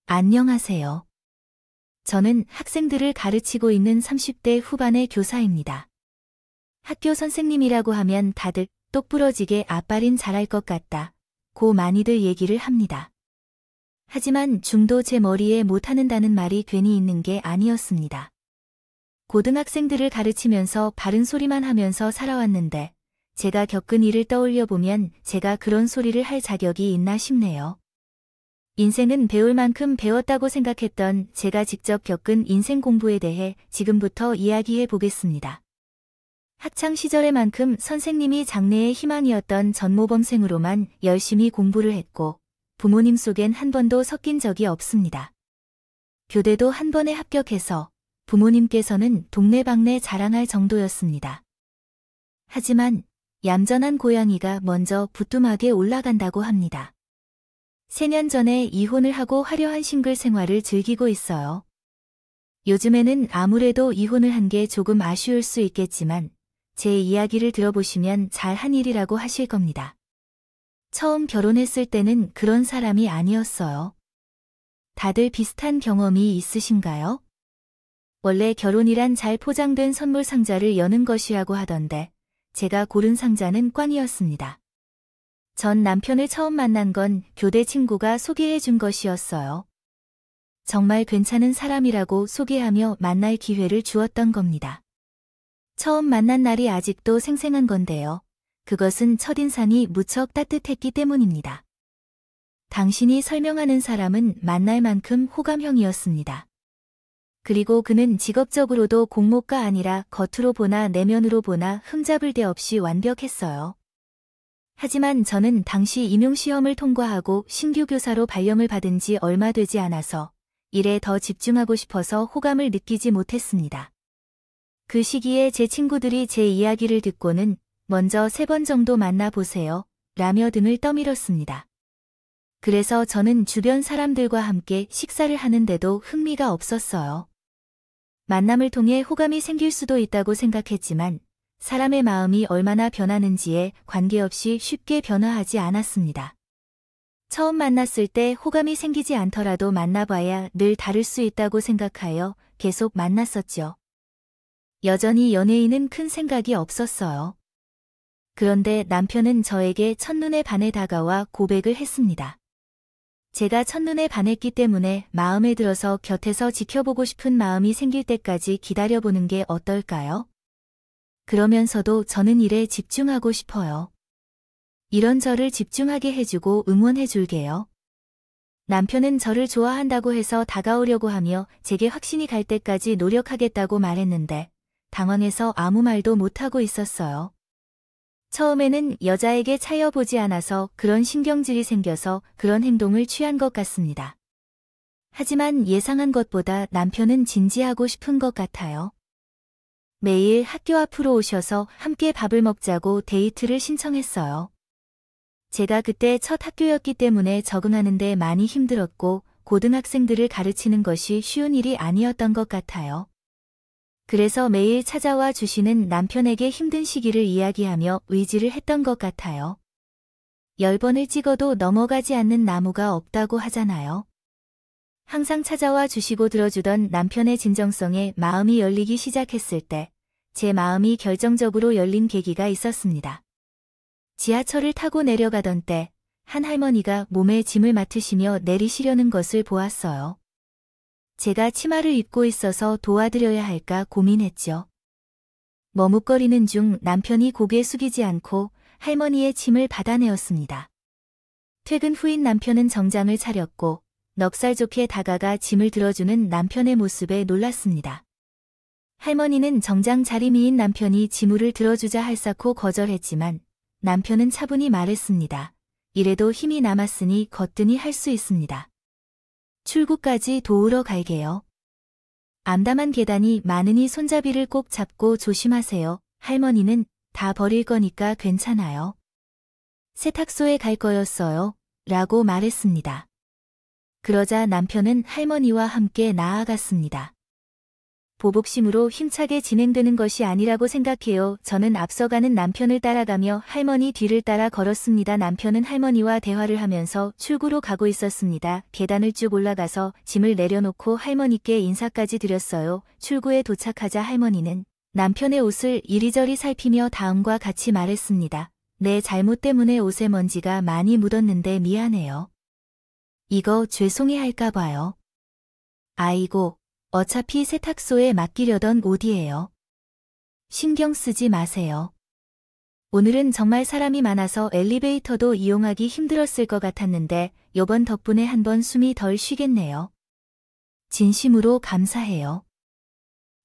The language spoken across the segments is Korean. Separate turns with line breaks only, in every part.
안녕하세요. 저는 학생들을 가르치고 있는 30대 후반의 교사입니다. 학교 선생님이라고 하면 다들 똑부러지게 앞발인 잘할 것 같다 고 많이들 얘기를 합니다. 하지만 중도 제 머리에 못하는다는 말이 괜히 있는 게 아니었습니다. 고등학생들을 가르치면서 바른 소리만 하면서 살아왔는데 제가 겪은 일을 떠올려 보면 제가 그런 소리를 할 자격이 있나 싶네요. 인생은 배울 만큼 배웠다고 생각했던 제가 직접 겪은 인생 공부에 대해 지금부터 이야기해 보겠습니다. 학창 시절에만큼 선생님이 장래의 희망이었던 전모범생으로만 열심히 공부를 했고 부모님 속엔 한 번도 섞인 적이 없습니다. 교대도 한 번에 합격해서 부모님께서는 동네방네 자랑할 정도였습니다. 하지만 얌전한 고양이가 먼저 부뚜막에 올라간다고 합니다. 3년 전에 이혼을 하고 화려한 싱글 생활을 즐기고 있어요. 요즘에는 아무래도 이혼을 한 게 조금 아쉬울 수 있겠지만 제 이야기를 들어보시면 잘한 일이라고 하실 겁니다. 처음 결혼했을 때는 그런 사람이 아니었어요. 다들 비슷한 경험이 있으신가요? 원래 결혼이란 잘 포장된 선물 상자를 여는 것이라고 하던데 제가 고른 상자는 꽝이었습니다. 전 남편을 처음 만난 건 교대 친구가 소개해 준 것이었어요. 정말 괜찮은 사람이라고 소개하며 만날 기회를 주었던 겁니다. 처음 만난 날이 아직도 생생한 건데요. 그것은 첫인상이 무척 따뜻했기 때문입니다. 당신이 설명하는 사람은 만날 만큼 호감형이었습니다. 그리고 그는 직업적으로도 공모가 아니라 겉으로 보나 내면으로 보나 흠잡을 데 없이 완벽했어요. 하지만 저는 당시 임용시험을 통과하고 신규 교사로 발령을 받은 지 얼마 되지 않아서 일에 더 집중하고 싶어서 호감을 느끼지 못했습니다. 그 시기에 제 친구들이 제 이야기를 듣고는 먼저 3번 정도 만나보세요 라며 등을 떠밀었습니다. 그래서 저는 주변 사람들과 함께 식사를 하는데도 흥미가 없었어요. 만남을 통해 호감이 생길 수도 있다고 생각했지만 사람의 마음이 얼마나 변하는지에 관계없이 쉽게 변화하지 않았습니다. 처음 만났을 때 호감이 생기지 않더라도 만나봐야 늘 다를 수 있다고 생각하여 계속 만났었죠. 여전히 연애에는 큰 생각이 없었어요. 그런데 남편은 저에게 첫눈에 반해 다가와 고백을 했습니다. 제가 첫눈에 반했기 때문에 마음에 들어서 곁에서 지켜보고 싶은 마음이 생길 때까지 기다려보는 게 어떨까요? 그러면서도 저는 일에 집중하고 싶어요. 이런 저를 집중하게 해주고 응원해줄게요. 남편은 저를 좋아한다고 해서 다가오려고 하며 제게 확신이 갈 때까지 노력하겠다고 말했는데 당황해서 아무 말도 못하고 있었어요. 처음에는 여자에게 차여보지 않아서 그런 신경질이 생겨서 그런 행동을 취한 것 같습니다. 하지만 예상한 것보다 남편은 진지하고 싶은 것 같아요. 매일 학교 앞으로 오셔서 함께 밥을 먹자고 데이트를 신청했어요. 제가 그때 첫 학교였기 때문에 적응하는 데 많이 힘들었고 고등학생들을 가르치는 것이 쉬운 일이 아니었던 것 같아요. 그래서 매일 찾아와 주시는 남편에게 힘든 시기를 이야기하며 의지를 했던 것 같아요. 10번을 찍어도 넘어가지 않는 나무가 없다고 하잖아요. 항상 찾아와 주시고 들어주던 남편의 진정성에 마음이 열리기 시작했을 때 제 마음이 결정적으로 열린 계기가 있었습니다. 지하철을 타고 내려가던 때 한 할머니가 몸에 짐을 맡으시며 내리시려는 것을 보았어요. 제가 치마를 입고 있어서 도와드려야 할까 고민했죠. 머뭇거리는 중 남편이 고개 숙이지 않고 할머니의 짐을 받아내었습니다. 퇴근 후인 남편은 정장을 차렸고 넉살 좋게 다가가 짐을 들어주는 남편의 모습에 놀랐습니다. 할머니는 정장 자리미인 남편이 짐을 들어주자 할사코 거절했지만 남편은 차분히 말했습니다. 이래도 힘이 남았으니 거뜬히 할 수 있습니다. 출구까지 도우러 갈게요. 암담한 계단이 많으니 손잡이를 꼭 잡고 조심하세요. 할머니는 다 버릴 거니까 괜찮아요. 세탁소에 갈 거였어요. 라고 말했습니다. 그러자 남편은 할머니와 함께 나아갔습니다. 보복심으로 힘차게 진행되는 것이 아니라고 생각해요. 저는 앞서가는 남편을 따라가며 할머니 뒤를 따라 걸었습니다. 남편은 할머니와 대화를 하면서 출구로 가고 있었습니다. 계단을 쭉 올라가서 짐을 내려놓고 할머니께 인사까지 드렸어요. 출구에 도착하자 할머니는 남편의 옷을 이리저리 살피며 다음과 같이 말했습니다. 내 잘못 때문에 옷에 먼지가 많이 묻었는데 미안해요. 이거 죄송해할까 봐요. 아이고, 어차피 세탁소에 맡기려던 옷이에요. 신경 쓰지 마세요. 오늘은 정말 사람이 많아서 엘리베이터도 이용하기 힘들었을 것 같았는데 요번 덕분에 한번 숨이 덜 쉬겠네요. 진심으로 감사해요.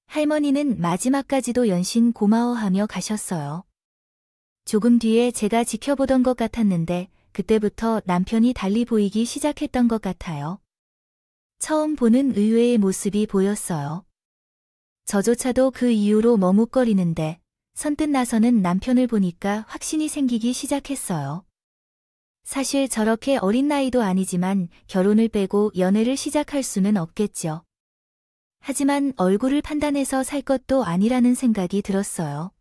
할머니는 마지막까지도 연신 고마워하며 가셨어요. 조금 뒤에 제가 지켜보던 것 같았는데 그때부터 남편이 달리 보이기 시작했던 것 같아요. 처음 보는 의외의 모습이 보였어요. 저조차도 그 이후로 머뭇거리는데 선뜻 나서는 남편을 보니까 확신이 생기기 시작했어요. 사실 저렇게 어린 나이도 아니지만 결혼을 빼고 연애를 시작할 수는 없겠죠. 하지만 얼굴을 판단해서 살 것도 아니라는 생각이 들었어요.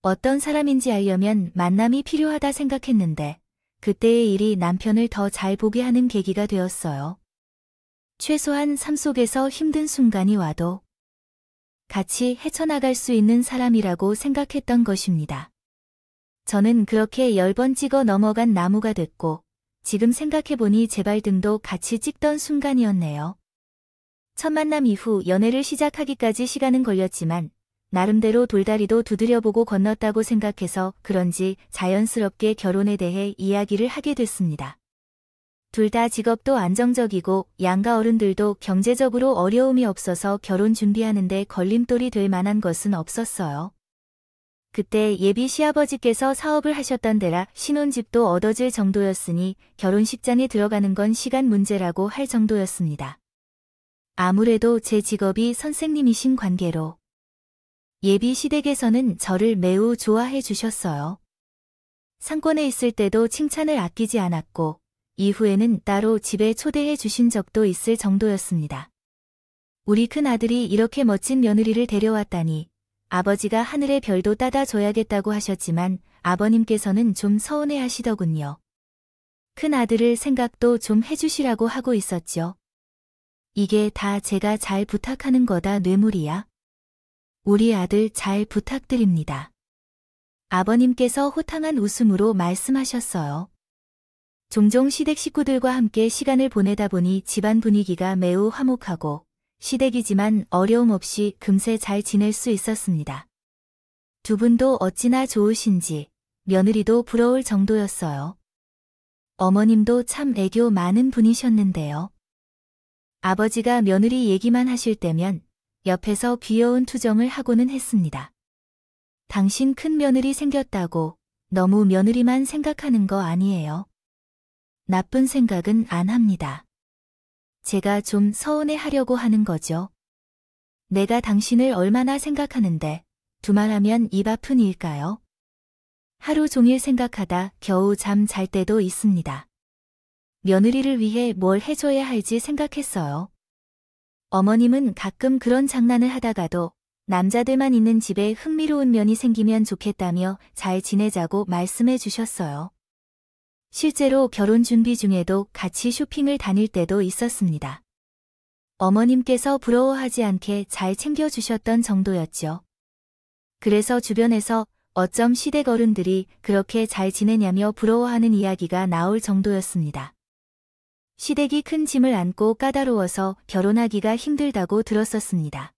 어떤 사람인지 알려면 만남이 필요하다 생각했는데 그때의 일이 남편을 더 잘 보게 하는 계기가 되었어요. 최소한 삶 속에서 힘든 순간이 와도 같이 헤쳐나갈 수 있는 사람이라고 생각했던 것입니다. 저는 그렇게 10번 찍어 넘어간 나무가 됐고 지금 생각해보니 제 발등도 같이 찍던 순간이었네요. 첫 만남 이후 연애를 시작하기까지 시간은 걸렸지만 나름대로 돌다리도 두드려보고 건넜다고 생각해서 그런지 자연스럽게 결혼에 대해 이야기를 하게 됐습니다. 둘 다 직업도 안정적이고 양가 어른들도 경제적으로 어려움이 없어서 결혼 준비하는데 걸림돌이 될 만한 것은 없었어요. 그때 예비 시아버지께서 사업을 하셨던 데라 신혼집도 얻어질 정도였으니 결혼식장에 들어가는 건 시간 문제라고 할 정도였습니다. 아무래도 제 직업이 선생님이신 관계로 예비 시댁에서는 저를 매우 좋아해 주셨어요. 상권에 있을 때도 칭찬을 아끼지 않았고 이후에는 따로 집에 초대해 주신 적도 있을 정도였습니다. 우리 큰 아들이 이렇게 멋진 며느리를 데려왔다니 아버지가 하늘의 별도 따다 줘야겠다고 하셨지만 아버님께서는 좀 서운해 하시더군요. 큰 아들을 생각도 좀 해주시라고 하고 있었죠. 이게 다 제가 잘 부탁하는 거다 뇌물이야. 우리 아들 잘 부탁드립니다. 아버님께서 호탕한 웃음으로 말씀하셨어요. 종종 시댁 식구들과 함께 시간을 보내다 보니 집안 분위기가 매우 화목하고 시댁이지만 어려움 없이 금세 잘 지낼 수 있었습니다. 두 분도 어찌나 좋으신지 며느리도 부러울 정도였어요. 어머님도 참 애교 많은 분이셨는데요. 아버지가 며느리 얘기만 하실 때면 옆에서 귀여운 투정을 하고는 했습니다. 당신 큰 며느리 생겼다고 너무 며느리만 생각하는 거 아니에요? 나쁜 생각은 안 합니다. 제가 좀 서운해 하려고 하는 거죠. 내가 당신을 얼마나 생각하는데 두말하면 입 아픈 일까요? 하루 종일 생각하다 겨우 잠 잘 때도 있습니다. 며느리를 위해 뭘 해줘야 할지 생각했어요. 어머님은 가끔 그런 장난을 하다가도 남자들만 있는 집에 흥미로운 면이 생기면 좋겠다며 잘 지내자고 말씀해 주셨어요. 실제로 결혼 준비 중에도 같이 쇼핑을 다닐 때도 있었습니다. 어머님께서 부러워하지 않게 잘 챙겨주셨던 정도였죠. 그래서 주변에서 어쩜 시댁 어른들이 그렇게 잘 지내냐며 부러워하는 이야기가 나올 정도였습니다. 시댁이 큰 짐을 안고 까다로워서 결혼하기가 힘들다고 들었었습니다.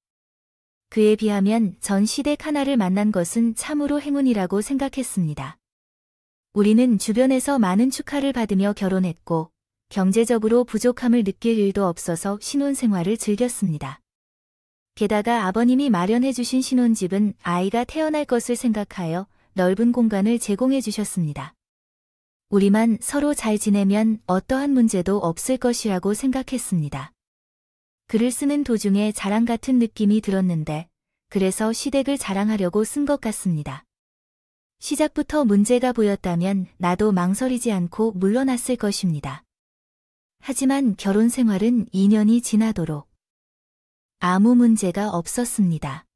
그에 비하면 전 시댁 하나를 만난 것은 참으로 행운이라고 생각했습니다. 우리는 주변에서 많은 축하를 받으며 결혼했고 경제적으로 부족함을 느낄 일도 없어서 신혼생활을 즐겼습니다. 게다가 아버님이 마련해 주신 신혼집은 아이가 태어날 것을 생각하여 넓은 공간을 제공해 주셨습니다. 우리만 서로 잘 지내면 어떠한 문제도 없을 것이라고 생각했습니다. 글을 쓰는 도중에 자랑 같은 느낌이 들었는데 그래서 시댁을 자랑하려고 쓴 것 같습니다. 시작부터 문제가 보였다면 나도 망설이지 않고 물러났을 것입니다. 하지만 결혼 생활은 2년이 지나도록 아무 문제가 없었습니다.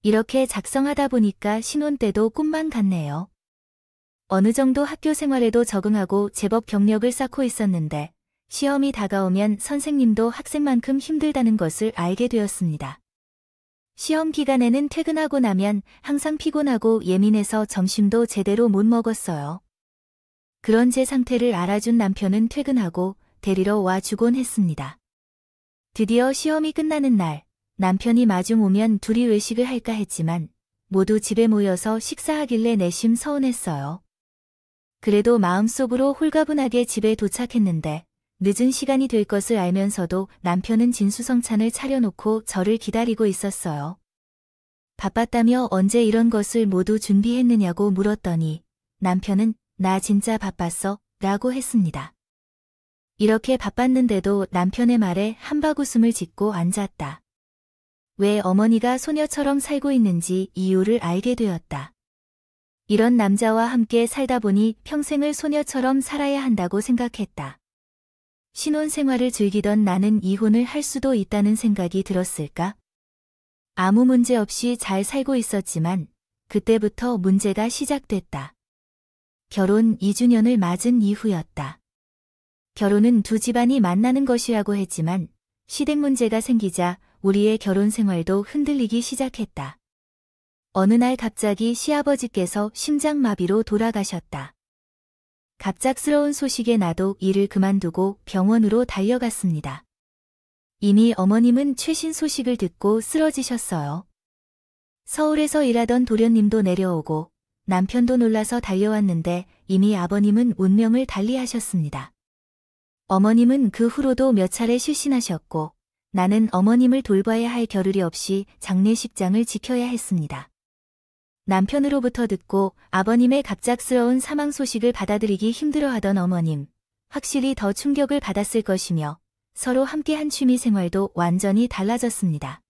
이렇게 작성하다 보니까 신혼 때도 꿈만 같네요. 어느 정도 학교 생활에도 적응하고 제법 경력을 쌓고 있었는데 시험이 다가오면 선생님도 학생만큼 힘들다는 것을 알게 되었습니다. 시험 기간에는 퇴근하고 나면 항상 피곤하고 예민해서 점심도 제대로 못 먹었어요. 그런 제 상태를 알아준 남편은 퇴근하고 데리러 와주곤 했습니다. 드디어 시험이 끝나는 날, 남편이 마중 오면 둘이 외식을 할까 했지만 모두 집에 모여서 식사하길래 내심 서운했어요. 그래도 마음속으로 홀가분하게 집에 도착했는데 늦은 시간이 될 것을 알면서도 남편은 진수성찬을 차려놓고 저를 기다리고 있었어요. 바빴다며 언제 이런 것을 모두 준비했느냐고 물었더니 남편은 나 진짜 바빴어 라고 했습니다. 이렇게 바빴는데도 남편의 말에 한바구음을 짓고 앉았다. 왜 어머니가 소녀처럼 살고 있는지 이유를 알게 되었다. 이런 남자와 함께 살다 보니 평생을 소녀처럼 살아야 한다고 생각했다. 신혼생활을 즐기던 나는 이혼을 할 수도 있다는 생각이 들었을까? 아무 문제 없이 잘 살고 있었지만 그때부터 문제가 시작됐다. 결혼 2주년을 맞은 이후였다. 결혼은 두 집안이 만나는 것이라고 했지만 시댁 문제가 생기자 우리의 결혼 생활도 흔들리기 시작했다. 어느 날 갑자기 시아버지께서 심장마비로 돌아가셨다. 갑작스러운 소식에 나도 일을 그만두고 병원으로 달려갔습니다. 이미 어머님은 최신 소식을 듣고 쓰러지셨어요. 서울에서 일하던 도련님도 내려오고 남편도 놀라서 달려왔는데 이미 아버님은 운명을 달리하셨습니다. 어머님은 그 후로도 몇 차례 실신하셨고 나는 어머님을 돌봐야 할 겨를이 없이 장례식장을 지켜야 했습니다. 남편으로부터 듣고 아버님의 갑작스러운 사망 소식을 받아들이기 힘들어하던 어머님, 확실히 더 충격을 받았을 것이며 서로 함께한 취미 생활도 완전히 달라졌습니다.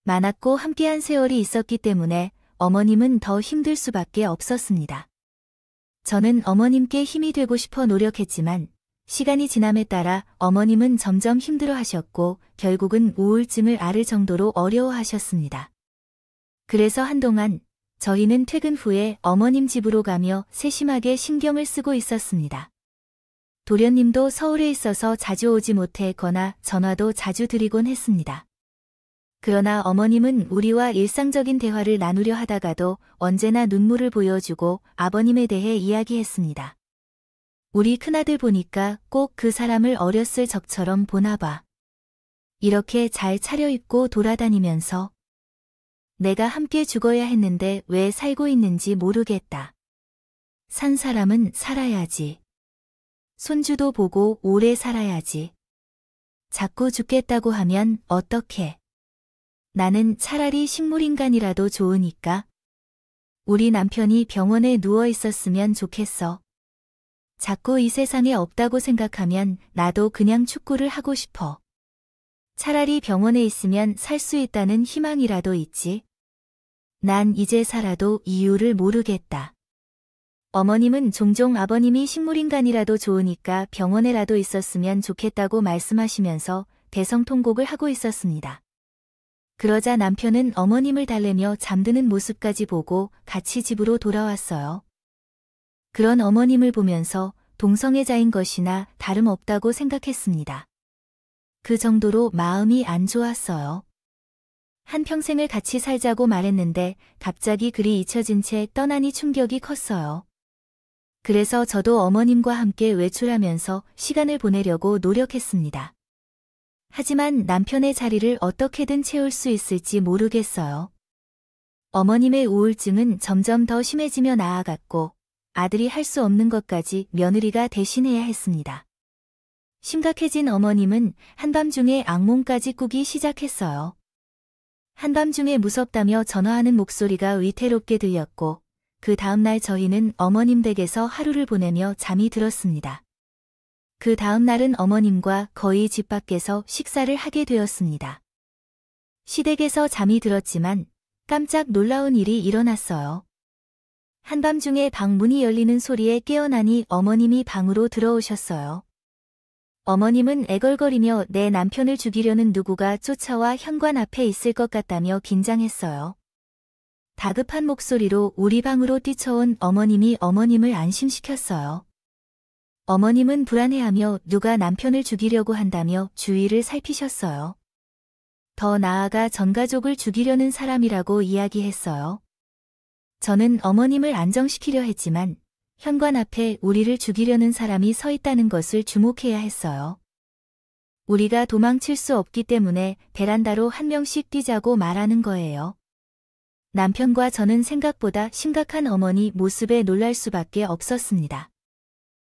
많았고 함께한 세월이 있었기 때문에 어머님은 더 힘들 수밖에 없었습니다. 저는 어머님께 힘이 되고 싶어 노력했지만 시간이 지남에 따라 어머님은 점점 힘들어하셨고 결국은 우울증을 앓을 정도로 어려워하셨습니다. 그래서 한동안 저희는 퇴근 후에 어머님 집으로 가며 세심하게 신경을 쓰고 있었습니다. 도련님도 서울에 있어서 자주 오지 못했거나 전화도 자주 드리곤 했습니다. 그러나 어머님은 우리와 일상적인 대화를 나누려 하다가도 언제나 눈물을 보여주고 아버님에 대해 이야기했습니다. 우리 큰아들 보니까 꼭 그 사람을 어렸을 적처럼 보나 봐. 이렇게 잘 차려입고 돌아다니면서 내가 함께 죽어야 했는데 왜 살고 있는지 모르겠다. 산 사람은 살아야지. 손주도 보고 오래 살아야지. 자꾸 죽겠다고 하면 어떡해. 나는 차라리 식물인간이라도 좋으니까. 우리 남편이 병원에 누워 있었으면 좋겠어. 자꾸 이 세상에 없다고 생각하면 나도 그냥 축구를 하고 싶어. 차라리 병원에 있으면 살 수 있다는 희망이라도 있지. 난 이제 살아도 이유를 모르겠다. 어머님은 종종 아버님이 식물인간이라도 좋으니까 병원에라도 있었으면 좋겠다고 말씀하시면서 대성통곡을 하고 있었습니다. 그러자 남편은 어머님을 달래며 잠드는 모습까지 보고 같이 집으로 돌아왔어요. 그런 어머님을 보면서 동성애자인 것이나 다름없다고 생각했습니다. 그 정도로 마음이 안 좋았어요. 한평생을 같이 살자고 말했는데 갑자기 그리 잊혀진 채 떠나니 충격이 컸어요. 그래서 저도 어머님과 함께 외출하면서 시간을 보내려고 노력했습니다. 하지만 남편의 자리를 어떻게든 채울 수 있을지 모르겠어요. 어머님의 우울증은 점점 더 심해지며 나아갔고 아들이 할 수 없는 것까지 며느리가 대신해야 했습니다. 심각해진 어머님은 한밤중에 악몽까지 꾸기 시작했어요. 한밤중에 무섭다며 전화하는 목소리가 위태롭게 들렸고 그 다음날 저희는 어머님 댁에서 하루를 보내며 잠이 들었습니다. 그 다음날은 어머님과 거의 집 밖에서 식사를 하게 되었습니다. 시댁에서 잠이 들었지만 깜짝 놀라운 일이 일어났어요. 한밤중에 방 문이 열리는 소리에 깨어나니 어머님이 방으로 들어오셨어요. 어머님은 애걸거리며 내 남편을 죽이려는 누구가 쫓아와 현관 앞에 있을 것 같다며 긴장했어요. 다급한 목소리로 우리 방으로 뛰쳐온 어머님이 어머님을 안심시켰어요. 어머님은 불안해하며 누가 남편을 죽이려고 한다며 주위를 살피셨어요. 더 나아가 전 가족을 죽이려는 사람이라고 이야기했어요. 저는 어머님을 안정시키려 했지만 현관 앞에 우리를 죽이려는 사람이 서 있다는 것을 주목해야 했어요. 우리가 도망칠 수 없기 때문에 베란다로 한 명씩 뛰자고 말하는 거예요. 남편과 저는 생각보다 심각한 어머니 모습에 놀랄 수밖에 없었습니다.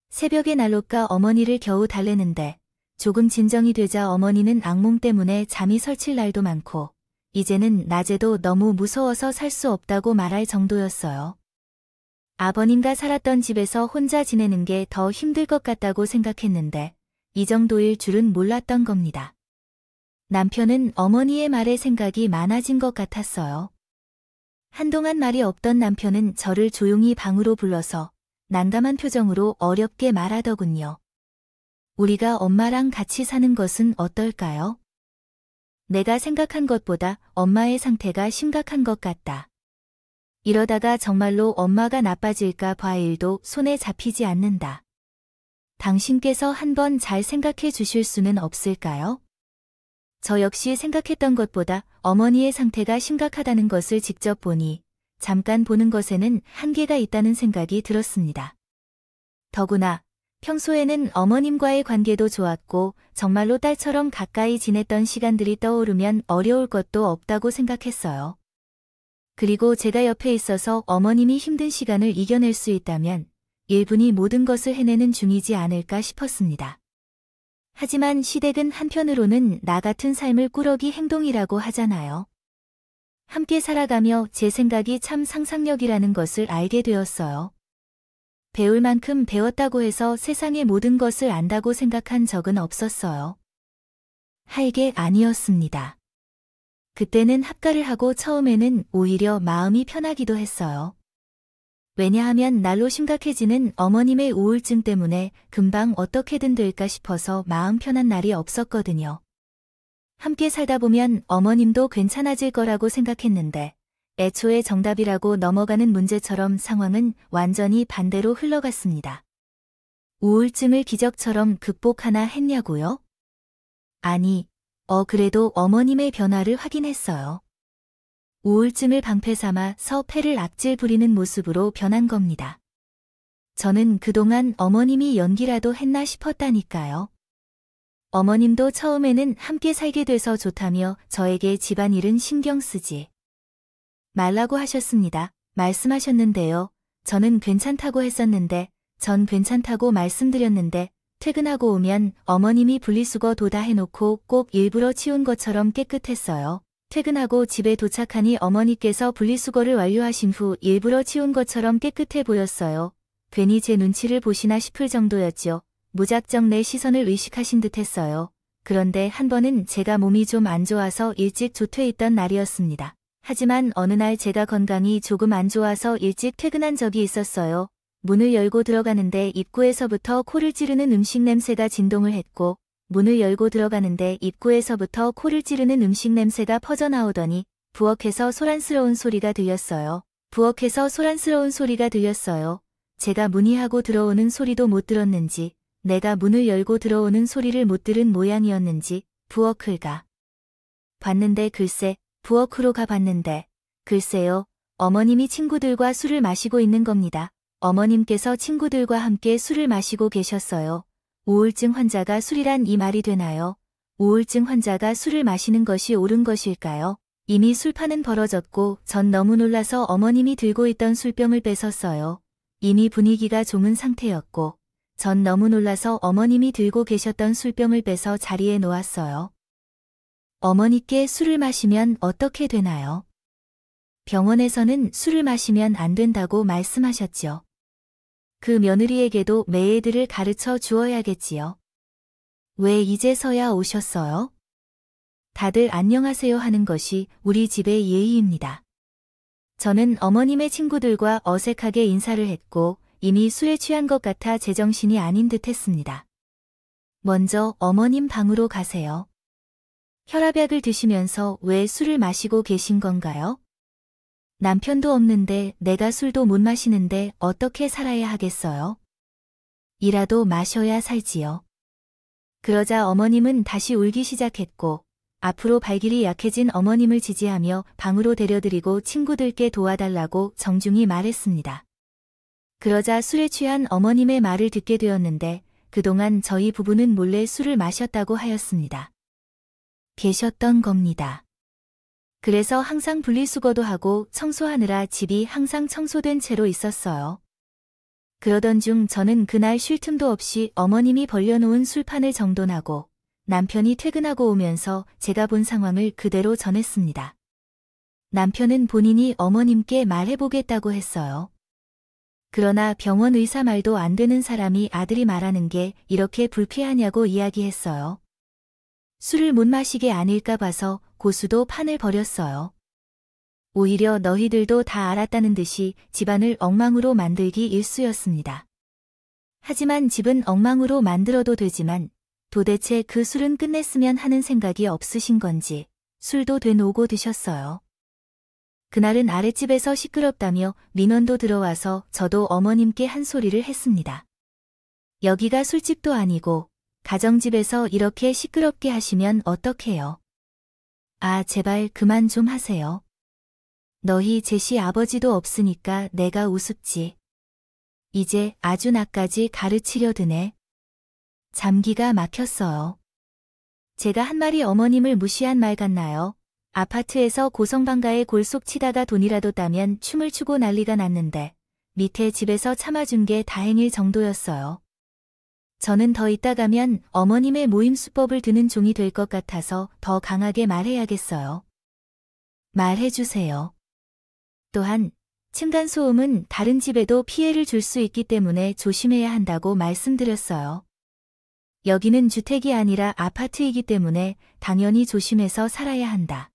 새벽에 난로가 어머니를 겨우 달래는데 조금 진정이 되자 어머니는 악몽 때문에 잠이 설칠 날도 많고 이제는 낮에도 너무 무서워서 살 수 없다고 말할 정도였어요. 아버님과 살았던 집에서 혼자 지내는 게 더 힘들 것 같다고 생각했는데 이 정도일 줄은 몰랐던 겁니다. 남편은 어머니의 말에 생각이 많아진 것 같았어요. 한동안 말이 없던 남편은 저를 조용히 방으로 불러서 난감한 표정으로 어렵게 말하더군요. 우리가 엄마랑 같이 사는 것은 어떨까요? 내가 생각한 것보다 엄마의 상태가 심각한 것 같다. 이러다가 정말로 엄마가 나빠질까 봐 일도 손에 잡히지 않는다. 당신께서 한번 잘 생각해 주실 수는 없을까요? 저 역시 생각했던 것보다 어머니의 상태가 심각하다는 것을 직접 보니 잠깐 보는 것에는 한계가 있다는 생각이 들었습니다. 더구나 평소에는 어머님과의 관계도 좋았고 정말로 딸처럼 가까이 지냈던 시간들이 떠오르면 어려울 것도 없다고 생각했어요. 그리고 제가 옆에 있어서 어머님이 힘든 시간을 이겨낼 수 있다면 일분이 모든 것을 해내는 중이지 않을까 싶었습니다. 하지만 시댁은 한편으로는 나 같은 삶을 꾸러기 행동이라고 하잖아요. 함께 살아가며 제 생각이 참 상상력이라는 것을 알게 되었어요. 배울 만큼 배웠다고 해서 세상의 모든 것을 안다고 생각한 적은 없었어요. 할 게 아니었습니다. 그때는 합가를 하고 처음에는 오히려 마음이 편하기도 했어요. 왜냐하면 날로 심각해지는 어머님의 우울증 때문에 금방 어떻게든 될까 싶어서 마음 편한 날이 없었거든요. 함께 살다 보면 어머님도 괜찮아질 거라고 생각했는데 애초에 정답이라고 넘어가는 문제처럼 상황은 완전히 반대로 흘러갔습니다. 우울증을 기적처럼 극복하나 했냐고요? 아니, 그래도 어머님의 변화를 확인했어요. 우울증을 방패 삼아서 패를 악질 부리는 모습으로 변한 겁니다. 저는 그동안 어머님이 연기라도 했나 싶었다니까요. 어머님도 처음에는 함께 살게 돼서 좋다며 저에게 집안일은 신경 쓰지 말라고 하셨습니다. 말씀하셨는데요. 저는 괜찮다고 했었는데, 전 괜찮다고 말씀드렸는데, 퇴근하고 오면 어머님이 분리수거 도다 해놓고 꼭 일부러 치운 것처럼 깨끗했어요. 퇴근하고 집에 도착하니 어머니께서 분리수거를 완료하신 후 일부러 치운 것처럼 깨끗해 보였어요. 괜히 제 눈치를 보시나 싶을 정도였죠. 무작정 내 시선을 의식하신 듯 했어요. 그런데 한 번은 제가 몸이 좀 안 좋아서 일찍 조퇴했던 날이었습니다. 하지만 어느 날 제가 건강이 조금 안 좋아서 일찍 퇴근한 적이 있었어요. 문을 열고 들어가는데 입구에서부터 코를 찌르는 음식 냄새가 진동을 했고 문을 열고 들어가는데 입구에서부터 코를 찌르는 음식 냄새가 퍼져나오더니 부엌에서 소란스러운 소리가 들렸어요. 부엌에서 소란스러운 소리가 들렸어요. 제가 문의하고 들어오는 소리도 못 들었는지 내가 문을 열고 들어오는 소리를 못 들은 모양이었는지 부엌을 가 봤는데 글쎄 부엌으로 가봤는데 글쎄요. 어머님이 친구들과 술을 마시고 있는 겁니다. 어머님께서 친구들과 함께 술을 마시고 계셨어요. 우울증 환자가 술이란 이 말이 되나요? 우울증 환자가 술을 마시는 것이 옳은 것일까요? 이미 술판은 벌어졌고 전 너무 놀라서 어머님이 들고 있던 술병을 뺏었어요. 이미 분위기가 종은 상태였고 전 너무 놀라서 어머님이 들고 계셨던 술병을 빼서 자리에 놓았어요. 어머니께 술을 마시면 어떻게 되나요? 병원에서는 술을 마시면 안 된다고 말씀하셨죠. 그 며느리에게도 매애들을 가르쳐 주어야겠지요. 왜 이제서야 오셨어요? 다들 안녕하세요 하는 것이 우리 집의 예의입니다. 저는 어머님의 친구들과 어색하게 인사를 했고 이미 술에 취한 것 같아 제정신이 아닌 듯 했습니다. 먼저 어머님 방으로 가세요. 혈압약을 드시면서 왜 술을 마시고 계신 건가요? 남편도 없는데 내가 술도 못 마시는데 어떻게 살아야 하겠어요? 이라도 마셔야 살지요. 그러자 어머님은 다시 울기 시작했고, 앞으로 발길이 약해진 어머님을 지지하며 방으로 데려드리고 친구들께 도와달라고 정중히 말했습니다. 그러자 술에 취한 어머님의 말을 듣게 되었는데 그동안 저희 부부는 몰래 술을 마셨다고 하였습니다. 계셨던 겁니다. 그래서 항상 분리수거도 하고 청소하느라 집이 항상 청소된 채로 있었어요. 그러던 중 저는 그날 쉴 틈도 없이 어머님이 벌려놓은 술판을 정돈하고 남편이 퇴근하고 오면서 제가 본 상황을 그대로 전했습니다. 남편은 본인이 어머님께 말해보겠다고 했어요. 그러나 병원 의사 말도 안 되는 사람이 아들이 말하는 게 이렇게 불쾌하냐고 이야기했어요. 술을 못 마시게 아닐까 봐서 고수도 판을 벌였어요. 오히려 너희들도 다 알았다는 듯이 집안을 엉망으로 만들기 일쑤였습니다. 하지만 집은 엉망으로 만들어도 되지만 도대체 그 술은 끝냈으면 하는 생각이 없으신 건지 술도 되노고 드셨어요. 그날은 아랫집에서 시끄럽다며 민원도 들어와서 저도 어머님께 한 소리를 했습니다. 여기가 술집도 아니고 가정집에서 이렇게 시끄럽게 하시면 어떡해요? 아, 제발 그만 좀 하세요. 너희 제시 아버지도 없으니까 내가 우습지. 이제 아주 나까지 가르치려 드네. 잠기가 막혔어요. 제가 한 말이 어머님을 무시한 말 같나요? 아파트에서 고성방가에 골속 치다가 돈이라도 따면 춤을 추고 난리가 났는데 밑에 집에서 참아준 게 다행일 정도였어요. 저는 더 있다 가면 어머님의 모임 수법을 드는 종이 될 것 같아서 더 강하게 말해야겠어요. 말해주세요. 또한 층간소음은 다른 집에도 피해를 줄 수 있기 때문에 조심해야 한다고 말씀드렸어요. 여기는 주택이 아니라 아파트이기 때문에 당연히 조심해서 살아야 한다.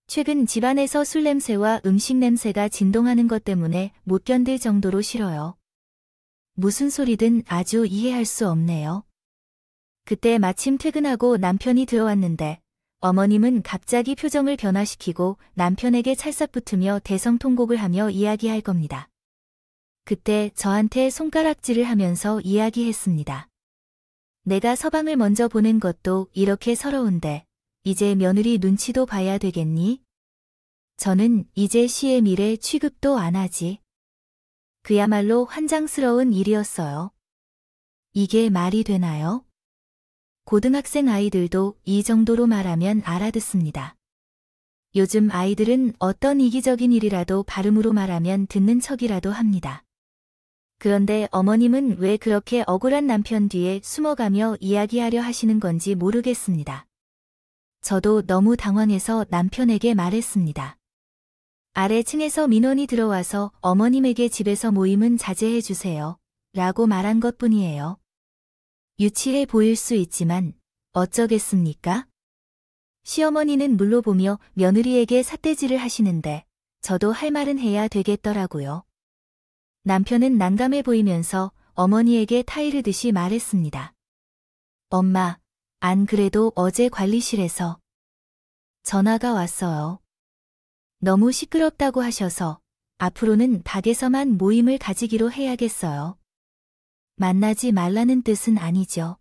최근 집안에서 술 냄새와 음식 냄새가 진동하는 것 때문에 못 견딜 정도로 싫어요. 무슨 소리든 아주 이해할 수 없네요. 그때 마침 퇴근하고 남편이 들어왔는데 어머님은 갑자기 표정을 변화시키고 남편에게 찰싹붙으며 대성통곡을 하며 이야기할 겁니다. 그때 저한테 손가락질을 하면서 이야기했습니다. 내가 서방을 먼저 보낸 것도 이렇게 서러운데 이제 며느리 눈치도 봐야 되겠니? 저는 이제 시의 미래 취급도 안 하지. 그야말로 환장스러운 일이었어요. 이게 말이 되나요? 고등학생 아이들도 이 정도로 말하면 알아듣습니다. 요즘 아이들은 어떤 이기적인 일이라도 발음으로 말하면 듣는 척이라도 합니다. 그런데 어머님은 왜 그렇게 억울한 남편 뒤에 숨어가며 이야기하려 하시는 건지 모르겠습니다. 저도 너무 당황해서 남편에게 말했습니다. 아래층에서 민원이 들어와서 어머님에게 집에서 모임은 자제해 주세요. 라고 말한 것뿐이에요. 유치해 보일 수 있지만 어쩌겠습니까? 시어머니는 물러보며 며느리에게 삿대질을 하시는데 저도 할 말은 해야 되겠더라고요. 남편은 난감해 보이면서 어머니에게 타이르듯이 말했습니다. 엄마, 안 그래도 어제 관리실에서 전화가 왔어요. 너무 시끄럽다고 하셔서 앞으로는 댁에서만 모임을 가지기로 해야겠어요. 만나지 말라는 뜻은 아니죠.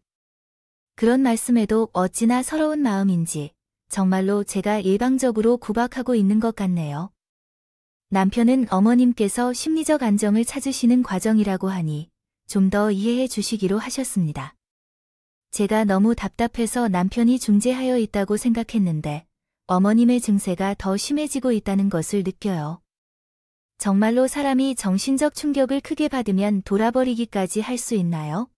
그런 말씀에도 어찌나 서러운 마음인지 정말로 제가 일방적으로 구박하고 있는 것 같네요. 남편은 어머님께서 심리적 안정을 찾으시는 과정이라고 하니 좀 더 이해해 주시기로 하셨습니다. 제가 너무 답답해서 남편이 중재하여 있다고 생각했는데 어머님의 증세가 더 심해지고 있다는 것을 느껴요. 정말로 사람이 정신적 충격을 크게 받으면 돌아버리기까지 할 수 있나요?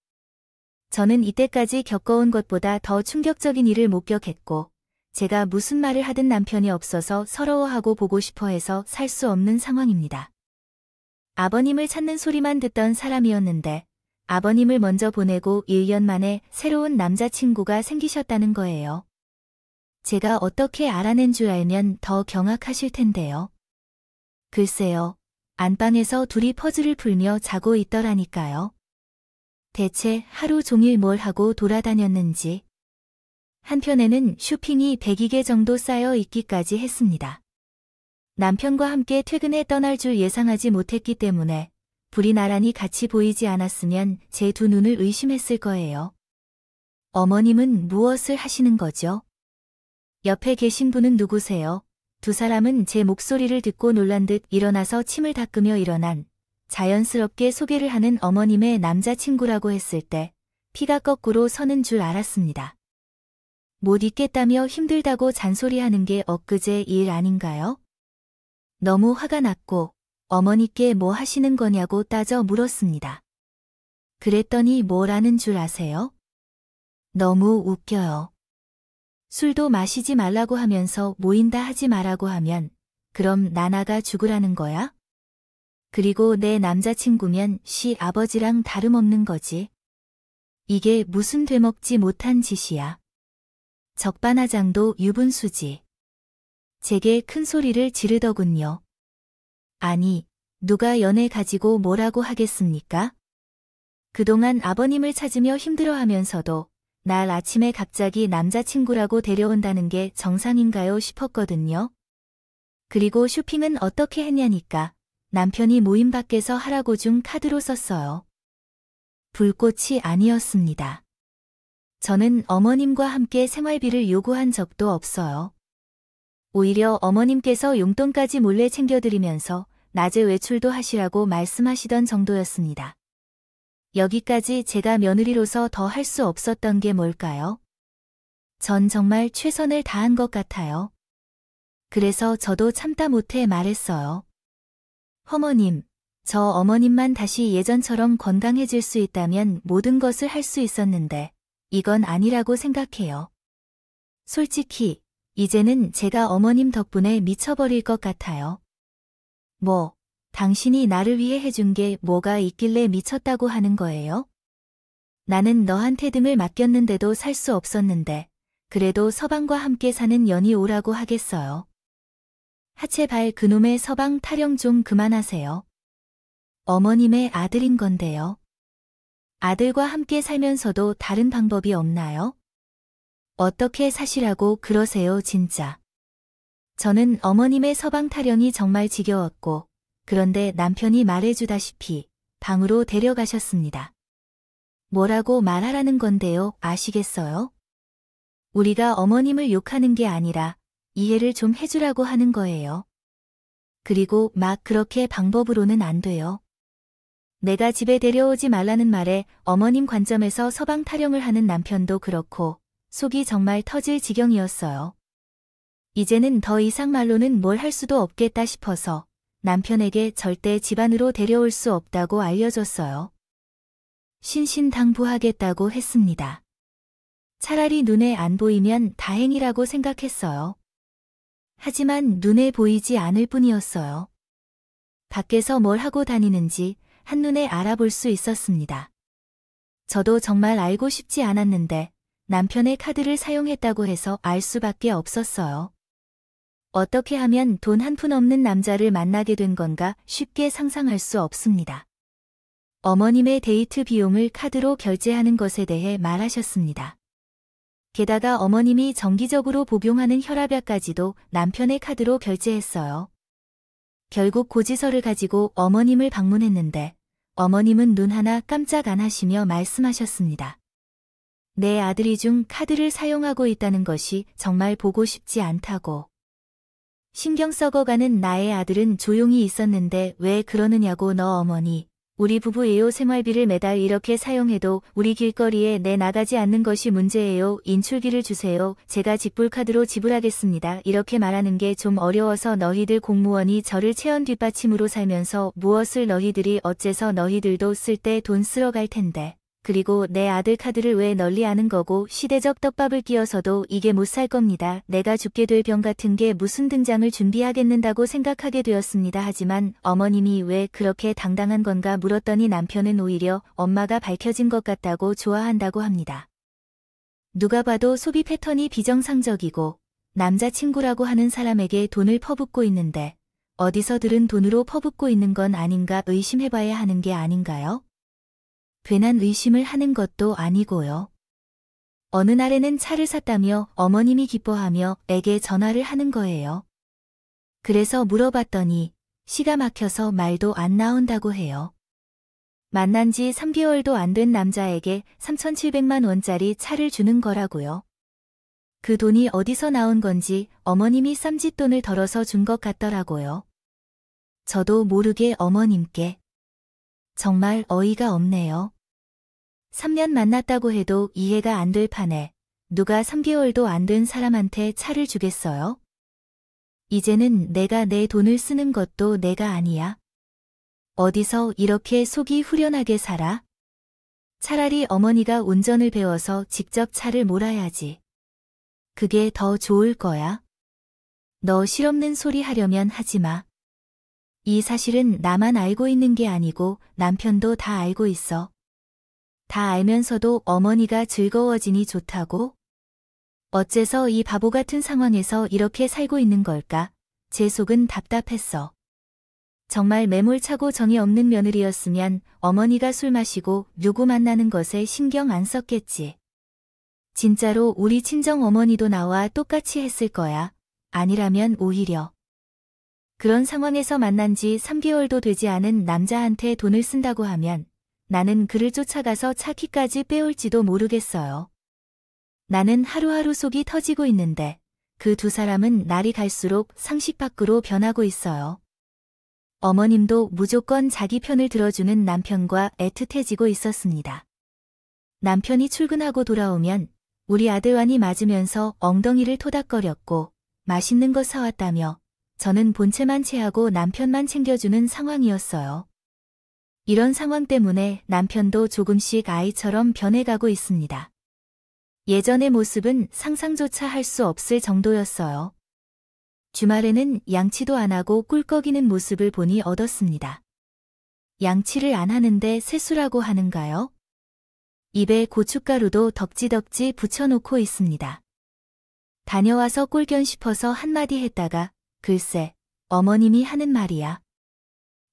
저는 이때까지 겪어온 것보다 더 충격적인 일을 목격했고 제가 무슨 말을 하든 남편이 없어서 서러워하고 보고 싶어 해서 살 수 없는 상황입니다. 아버님을 찾는 소리만 듣던 사람이었는데 아버님을 먼저 보내고 1년 만에 새로운 남자친구가 생기셨다는 거예요. 제가 어떻게 알아낸 줄 알면 더 경악하실 텐데요. 글쎄요, 안방에서 둘이 퍼즐을 풀며 자고 있더라니까요. 대체 하루 종일 뭘 하고 돌아다녔는지. 한편에는 쇼핑이 100개 정도 쌓여 있기까지 했습니다. 남편과 함께 퇴근해 떠날 줄 예상하지 못했기 때문에 불이 나란히 같이 보이지 않았으면 제 두 눈을 의심했을 거예요. 어머님은 무엇을 하시는 거죠? 옆에 계신 분은 누구세요? 두 사람은 제 목소리를 듣고 놀란 듯 일어나서 침을 닦으며 일어난 자연스럽게 소개를 하는 어머님의 남자친구라고 했을 때 피가 거꾸로 서는 줄 알았습니다. 못 있겠다며 힘들다고 잔소리하는 게 엊그제 일 아닌가요? 너무 화가 났고 어머니께 뭐 하시는 거냐고 따져 물었습니다. 그랬더니 뭐라는 줄 아세요? 너무 웃겨요. 술도 마시지 말라고 하면서 모인다 하지 말라고 하면 그럼 나나가 죽으라는 거야? 그리고 내 남자친구면 시아버지랑 다름없는 거지. 이게 무슨 되먹지 못한 짓이야. 적반하장도 유분수지. 제게 큰 소리를 지르더군요. 아니, 누가 연애 가지고 뭐라고 하겠습니까? 그동안 아버님을 찾으며 힘들어하면서도 날 아침에 갑자기 남자친구라고 데려온다는 게 정상인가요 싶었거든요. 그리고 쇼핑은 어떻게 했냐니까 남편이 모임 밖에서 하라고 준 카드로 썼어요. 불꽃이 아니었습니다. 저는 어머님과 함께 생활비를 요구한 적도 없어요. 오히려 어머님께서 용돈까지 몰래 챙겨드리면서 낮에 외출도 하시라고 말씀하시던 정도였습니다. 여기까지 제가 며느리로서 더 할 수 없었던 게 뭘까요? 전 정말 최선을 다한 것 같아요. 그래서 저도 참다 못해 말했어요. 어머님, 저 어머님만 다시 예전처럼 건강해질 수 있다면 모든 것을 할 수 있었는데 이건 아니라고 생각해요. 솔직히 이제는 제가 어머님 덕분에 미쳐버릴 것 같아요. 뭐, 당신이 나를 위해 해준 게 뭐가 있길래 미쳤다고 하는 거예요? 나는 너한테 등을 맡겼는데도 살 수 없었는데 그래도 서방과 함께 사는 년이 오라고 하겠어요. 하체발 그놈의 서방 타령 좀 그만하세요. 어머님의 아들인 건데요. 아들과 함께 살면서도 다른 방법이 없나요? 어떻게 사시라고 그러세요 진짜. 저는 어머님의 서방 타령이 정말 지겨웠고 그런데 남편이 말해주다시피 방으로 데려가셨습니다. 뭐라고 말하라는 건데요, 아시겠어요? 우리가 어머님을 욕하는 게 아니라 이해를 좀 해주라고 하는 거예요. 그리고 막 그렇게 방법으로는 안 돼요. 내가 집에 데려오지 말라는 말에 어머님 관점에서 서방 타령을 하는 남편도 그렇고 속이 정말 터질 지경이었어요. 이제는 더 이상 말로는 뭘 할 수도 없겠다 싶어서 남편에게 절대 집안으로 데려올 수 없다고 알려줬어요. 신신당부하겠다고 했습니다. 차라리 눈에 안 보이면 다행이라고 생각했어요. 하지만 눈에 보이지 않을 뿐이었어요. 밖에서 뭘 하고 다니는지 한눈에 알아볼 수 있었습니다. 저도 정말 알고 싶지 않았는데 남편의 카드를 사용했다고 해서 알 수밖에 없었어요. 어떻게 하면 돈 한 푼 없는 남자를 만나게 된 건가 쉽게 상상할 수 없습니다. 어머님의 데이트 비용을 카드로 결제하는 것에 대해 말하셨습니다. 게다가 어머님이 정기적으로 복용하는 혈압약까지도 남편의 카드로 결제했어요. 결국 고지서를 가지고 어머님을 방문했는데 어머님은 눈 하나 깜짝 안 하시며 말씀하셨습니다. 내 아들이 준 카드를 사용하고 있다는 것이 정말 보고 싶지 않다고. 신경 썩어가는 나의 아들은 조용히 있었는데 왜 그러느냐고 너 어머니. 우리 부부예요. 생활비를 매달 이렇게 사용해도 우리 길거리에 내나가지 않는 것이 문제예요. 인출기를 주세요. 제가 직불카드로 지불하겠습니다. 이렇게 말하는 게 좀 어려워서 너희들 공무원이 저를 체온 뒷받침으로 살면서 무엇을 너희들이 어째서 너희들도 쓸 때 돈 쓸어 갈 텐데. 그리고 내 아들 카드를 왜 널리 아는 거고 시대적 떡밥을 끼워서도 이게 못 살 겁니다. 내가 죽게 될 병 같은 게 무슨 등장을 준비하겠는다고 생각하게 되었습니다. 하지만 어머님이 왜 그렇게 당당한 건가 물었더니 남편은 오히려 엄마가 밝혀진 것 같다고 좋아한다고 합니다. 누가 봐도 소비 패턴이 비정상적이고 남자친구라고 하는 사람에게 돈을 퍼붓고 있는데 어디서 들은 돈으로 퍼붓고 있는 건 아닌가 의심해봐야 하는 게 아닌가요? 괜한 의심을 하는 것도 아니고요. 어느 날에는 차를 샀다며 어머님이 기뻐하며 에게 전화를 하는 거예요. 그래서 물어봤더니 시가 막혀서 말도 안 나온다고 해요. 만난 지 3개월도 안 된 남자에게 3,700만 원짜리 차를 주는 거라고요. 그 돈이 어디서 나온 건지 어머님이 쌈짓돈을 덜어서 준 것 같더라고요. 저도 모르게 어머님께. 정말 어이가 없네요. 3년 만났다고 해도 이해가 안 될 판에 누가 3개월도 안 된 사람한테 차를 주겠어요? 이제는 내가 내 돈을 쓰는 것도 내가 아니야. 어디서 이렇게 속이 후련하게 살아? 차라리 어머니가 운전을 배워서 직접 차를 몰아야지. 그게 더 좋을 거야. 너 실없는 소리 하려면 하지 마. 이 사실은 나만 알고 있는 게 아니고 남편도 다 알고 있어. 다 알면서도 어머니가 즐거워지니 좋다고? 어째서 이 바보 같은 상황에서 이렇게 살고 있는 걸까? 제 속은 답답했어. 정말 매몰차고 정이 없는 며느리였으면 어머니가 술 마시고 누구 만나는 것에 신경 안 썼겠지. 진짜로 우리 친정 어머니도 나와 똑같이 했을 거야. 아니라면 오히려. 그런 상황에서 만난 지 3개월도 되지 않은 남자한테 돈을 쓴다고 하면 나는 그를 쫓아가서 차 키까지 빼올지도 모르겠어요. 나는 하루하루 속이 터지고 있는데 그 두 사람은 날이 갈수록 상식 밖으로 변하고 있어요. 어머님도 무조건 자기 편을 들어주는 남편과 애틋해지고 있었습니다. 남편이 출근하고 돌아오면 우리 아들완이 맞으면서 엉덩이를 토닥거렸고 맛있는 거 사왔다며 저는 본체만 체하고 남편만 챙겨주는 상황이었어요. 이런 상황 때문에 남편도 조금씩 아이처럼 변해가고 있습니다. 예전의 모습은 상상조차 할 수 없을 정도였어요. 주말에는 양치도 안 하고 꿀꺽이는 모습을 보니 얻었습니다. 양치를 안 하는데 세수라고 하는가요? 입에 고춧가루도 덕지덕지 붙여놓고 있습니다. 다녀와서 꼴견 싶어서 한마디 했다가 글쎄, 어머님이 하는 말이야.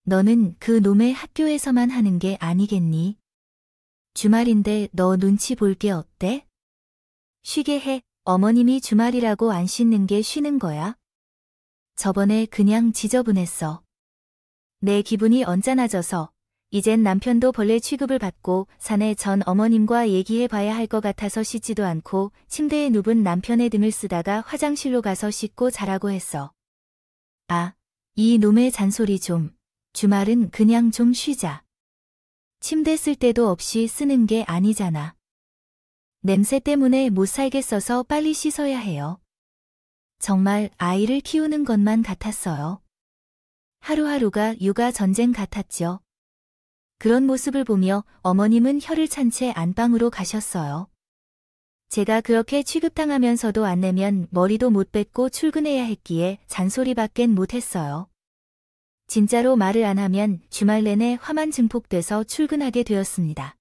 너는 그 놈의 학교에서만 하는 게 아니겠니? 주말인데 너 눈치 볼 게 어때? 쉬게 해. 어머님이 주말이라고 안 씻는 게 쉬는 거야? 저번에 그냥 지저분했어. 내 기분이 언짢아져서 이젠 남편도 벌레 취급을 받고 사내 전 어머님과 얘기해봐야 할 것 같아서 씻지도 않고 침대에 눕은 남편의 등을 쓰다가 화장실로 가서 씻고 자라고 했어. 아, 이 놈의 잔소리 좀. 주말은 그냥 좀 쉬자. 침대 쓸 데도 없이 쓰는 게 아니잖아. 냄새 때문에 못 살겠어서 빨리 씻어야 해요. 정말 아이를 키우는 것만 같았어요. 하루하루가 육아 전쟁 같았죠. 그런 모습을 보며 어머님은 혀를 찬 채 안방으로 가셨어요. 제가 그렇게 취급당하면서도 안 내면 머리도 못 뱉고 출근해야 했기에 잔소리밖엔 못했어요. 진짜로 말을 안 하면 주말 내내 화만 증폭돼서 출근하게 되었습니다.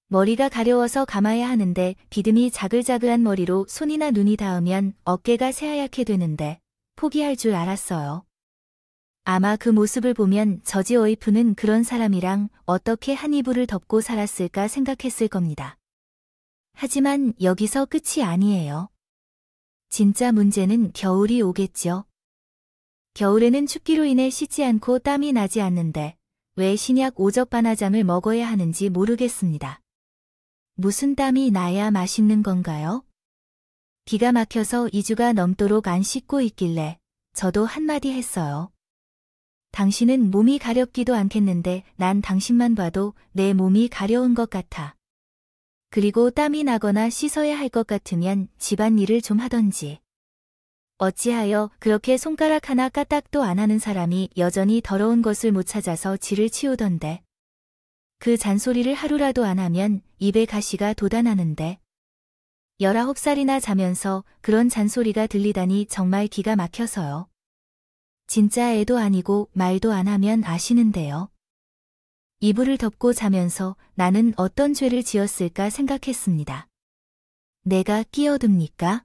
머리가 가려워서 감아야 하는데 비듬이 자글자글한 머리로 손이나 눈이 닿으면 어깨가 새하얗게 되는데 포기할 줄 알았어요. 아마 그 모습을 보면 저지 어이프는 그런 사람이랑 어떻게 한 이불을 덮고 살았을까 생각했을 겁니다. 하지만 여기서 끝이 아니에요. 진짜 문제는 겨울이 오겠죠. 겨울에는 춥기로 인해 씻지 않고 땀이 나지 않는데 왜 신약 오적바나장을 먹어야 하는지 모르겠습니다. 무슨 땀이 나야 맛있는 건가요? 기가 막혀서 2주가 넘도록 안 씻고 있길래 저도 한마디 했어요. 당신은 몸이 가렵기도 않겠는데 난 당신만 봐도 내 몸이 가려운 것 같아. 그리고 땀이 나거나 씻어야 할 것 같으면 집안일을 좀 하던지. 어찌하여 그렇게 손가락 하나 까딱도 안 하는 사람이 여전히 더러운 것을 못 찾아서 지를 치우던데. 그 잔소리를 하루라도 안 하면 입에 가시가 돋아나는데. 19살이나 자면서 그런 잔소리가 들리다니 정말 기가 막혀서요. 진짜 애도 아니고 말도 안 하면 아시는데요. 이불을 덮고 자면서 나는 어떤 죄를 지었을까 생각했습니다. 내가 끼어듭니까?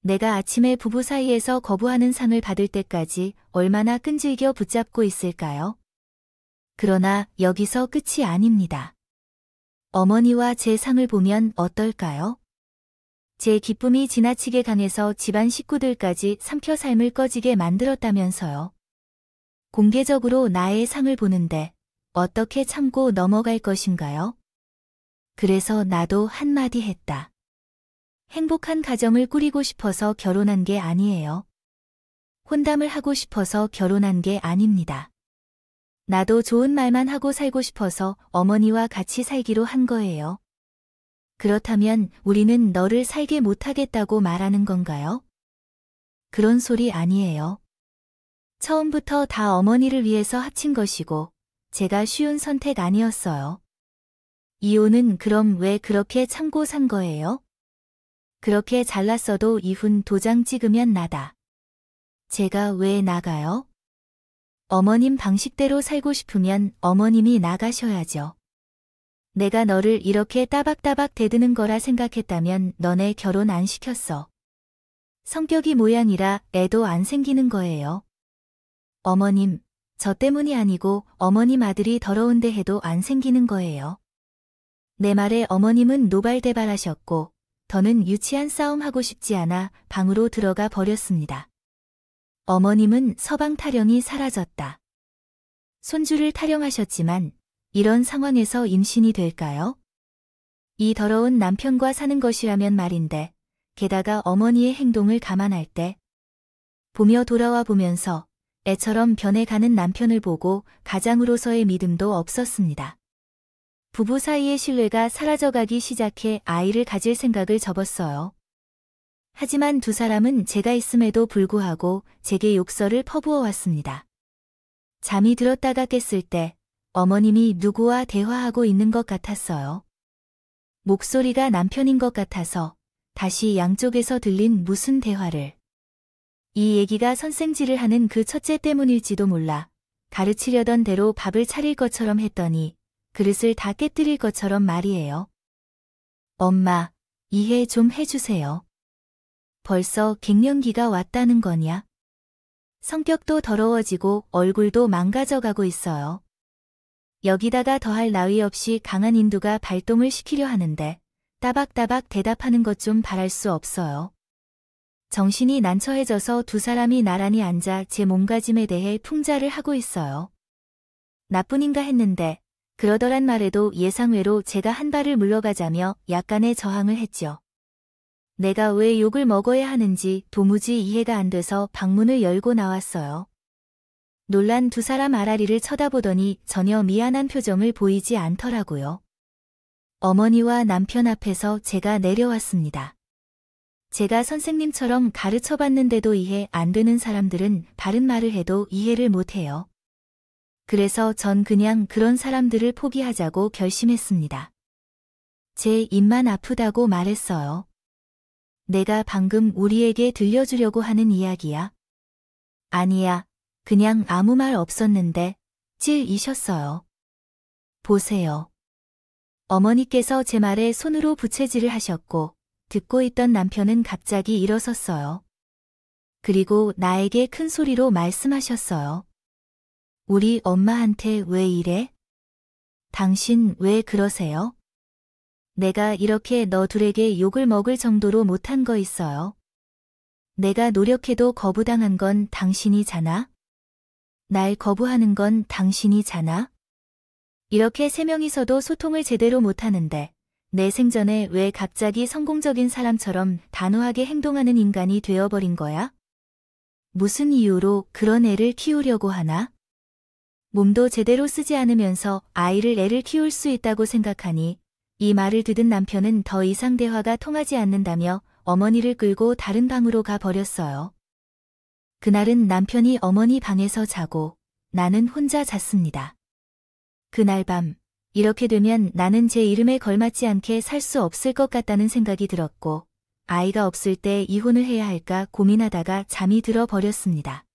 내가 아침에 부부 사이에서 거부하는 상을 받을 때까지 얼마나 끈질겨 붙잡고 있을까요? 그러나 여기서 끝이 아닙니다. 어머니와 제 상을 보면 어떨까요? 제 기쁨이 지나치게 강해서 집안 식구들까지 삼켜 삶을 꺼지게 만들었다면서요. 공개적으로 나의 상을 보는데 어떻게 참고 넘어갈 것인가요? 그래서 나도 한마디 했다. 행복한 가정을 꾸리고 싶어서 결혼한 게 아니에요. 혼담을 하고 싶어서 결혼한 게 아닙니다. 나도 좋은 말만 하고 살고 싶어서 어머니와 같이 살기로 한 거예요. 그렇다면 우리는 너를 살게 못하겠다고 말하는 건가요? 그런 소리 아니에요. 처음부터 다 어머니를 위해서 합친 것이고 제가 쉬운 선택 아니었어요. 이혼은 그럼 왜 그렇게 참고 산 거예요? 그렇게 잘났어도 이혼 도장 찍으면 나다. 제가 왜 나가요? 어머님 방식대로 살고 싶으면 어머님이 나가셔야죠. 내가 너를 이렇게 따박따박 대드는 거라 생각했다면 너네 결혼 안 시켰어. 성격이 모양이라 애도 안 생기는 거예요. 어머님, 저 때문이 아니고 어머님 아들이 더러운데 해도 안 생기는 거예요. 내 말에 어머님은 노발대발하셨고 더는 유치한 싸움 하고 싶지 않아 방으로 들어가 버렸습니다. 어머님은 서방 타령이 사라졌다. 손주를 타령하셨지만 이런 상황에서 임신이 될까요? 이 더러운 남편과 사는 것이라면 말인데 게다가 어머니의 행동을 감안할 때 보며 돌아와 보면서 애처럼 변해가는 남편을 보고 가장으로서의 믿음도 없었습니다. 부부 사이의 신뢰가 사라져가기 시작해 아이를 가질 생각을 접었어요. 하지만 두 사람은 제가 있음에도 불구하고 제게 욕설을 퍼부어 왔습니다. 잠이 들었다가 깼을 때 어머님이 누구와 대화하고 있는 것 같았어요. 목소리가 남편인 것 같아서 다시 양쪽에서 들린 무슨 대화를. 이 얘기가 선생질을 하는 그 첫째 때문일지도 몰라 가르치려던 대로 밥을 차릴 것처럼 했더니 그릇을 다 깨뜨릴 것처럼 말이에요. 엄마, 이해 좀 해주세요. 벌써 갱년기가 왔다는 거냐? 성격도 더러워지고 얼굴도 망가져가고 있어요. 여기다가 더할 나위 없이 강한 인두가 발동을 시키려 하는데 따박따박 대답하는 것 좀 바랄 수 없어요. 정신이 난처해져서 두 사람이 나란히 앉아 제 몸가짐에 대해 풍자를 하고 있어요. 나뿐인가 했는데 그러더란 말에도 예상외로 제가 한 발을 물러가자며 약간의 저항을 했죠. 내가 왜 욕을 먹어야 하는지 도무지 이해가 안 돼서 방문을 열고 나왔어요. 놀란 두 사람 아라리를 쳐다보더니 전혀 미안한 표정을 보이지 않더라고요. 어머니와 남편 앞에서 제가 내려왔습니다. 제가 선생님처럼 가르쳐봤는데도 이해 안 되는 사람들은 바른 말을 해도 이해를 못해요. 그래서 전 그냥 그런 사람들을 포기하자고 결심했습니다. 제 입만 아프다고 말했어요. 내가 방금 우리에게 들려주려고 하는 이야기야? 아니야, 그냥 아무 말 없었는데 찔이셨어요. 보세요. 어머니께서 제 말에 손으로 부채질을 하셨고 듣고 있던 남편은 갑자기 일어섰어요. 그리고 나에게 큰 소리로 말씀하셨어요. 우리 엄마한테 왜 이래? 당신 왜 그러세요? 내가 이렇게 너 둘에게 욕을 먹을 정도로 못한 거 있어요? 내가 노력해도 거부당한 건 당신이잖아? 날 거부하는 건 당신이잖아? 이렇게 세 명이서도 소통을 제대로 못하는데 내 생전에 왜 갑자기 성공적인 사람처럼 단호하게 행동하는 인간이 되어버린 거야? 무슨 이유로 그런 애를 키우려고 하나? 몸도 제대로 쓰지 않으면서 아이를 애를 키울 수 있다고 생각하니 이 말을 듣은 남편은 더 이상 대화가 통하지 않는다며 어머니를 끌고 다른 방으로 가버렸어요. 그날은 남편이 어머니 방에서 자고 나는 혼자 잤습니다. 그날 밤 이렇게 되면 나는 제 이름에 걸맞지 않게 살 수 없을 것 같다는 생각이 들었고 아이가 없을 때 이혼을 해야 할까 고민하다가 잠이 들어 버렸습니다.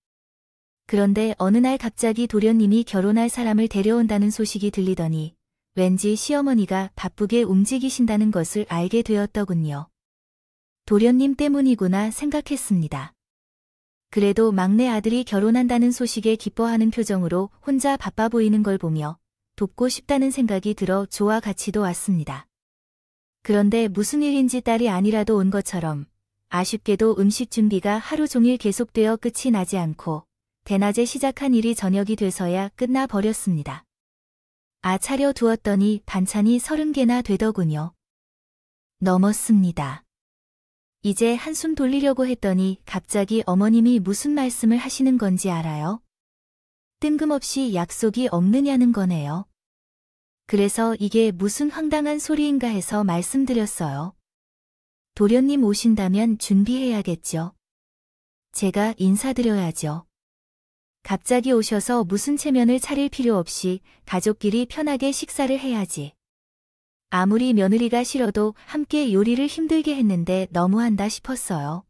그런데 어느 날 갑자기 도련님이 결혼할 사람을 데려온다는 소식이 들리더니 왠지 시어머니가 바쁘게 움직이신다는 것을 알게 되었더군요. 도련님 때문이구나 생각했습니다. 그래도 막내 아들이 결혼한다는 소식에 기뻐하는 표정으로 혼자 바빠 보이는 걸 보며 돕고 싶다는 생각이 들어 저와 같이도 왔습니다. 그런데 무슨 일인지 딸이 아니라도 온 것처럼 아쉽게도 음식 준비가 하루 종일 계속되어 끝이 나지 않고 대낮에 시작한 일이 저녁이 돼서야 끝나 버렸습니다. 차려 두었더니 반찬이 30개나 되더군요. 넘었습니다. 이제 한숨 돌리려고 했더니 갑자기 어머님이 무슨 말씀을 하시는 건지 알아요? 뜬금없이 약속이 없느냐는 거네요. 그래서 이게 무슨 황당한 소리인가 해서 말씀드렸어요. 도련님 오신다면 준비해야겠죠. 제가 인사드려야죠. 갑자기 오셔서 무슨 체면을 차릴 필요 없이 가족끼리 편하게 식사를 해야지. 아무리 며느리가 싫어도 함께 요리를 힘들게 했는데 너무한다 싶었어요.